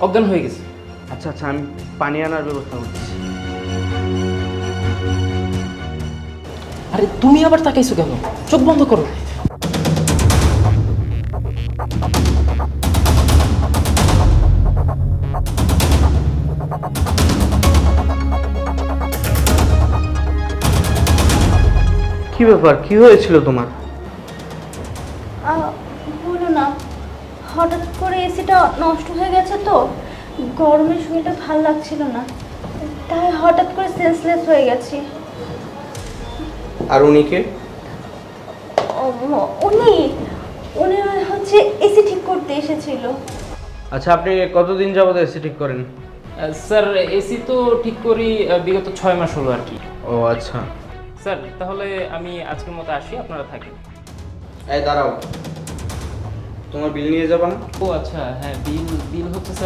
অজ্ঞান হয়ে গেছে। আচ্ছা আচ্ছা, আমি পানি আনার ব্যবস্থা করছি। আরে তুমি আবার তাকাইছো কেন? চোখ বন্ধ করো। কি ব্যাপার, কি হয়েছিল তোমার? বলো না, হঠাৎ করে এসিটা নষ্ট হয়ে গেছে তো, গরমে শরীরটা ভালো লাগছিল না, তাই হঠাৎ করে সেন্সলেস হয়ে গেছি। আর উনি কে? উনি উনি হচ্ছে এসি ঠিক করতে এসেছিল। আচ্ছা, আপনি কতদিন যাবত এসি ঠিক করেন? স্যার এসি তো ঠিক করি বিগত 6 মাস হলো আর কি। ও আচ্ছা। স্যার তাহলে আমি আজকের মতো আসি, আপনারা থাকেন। এই দাঁড়াও, তোমার বিল নিয়ে যাবা না? ও আচ্ছা, হ্যাঁ বিল বিল হচ্ছে স্যার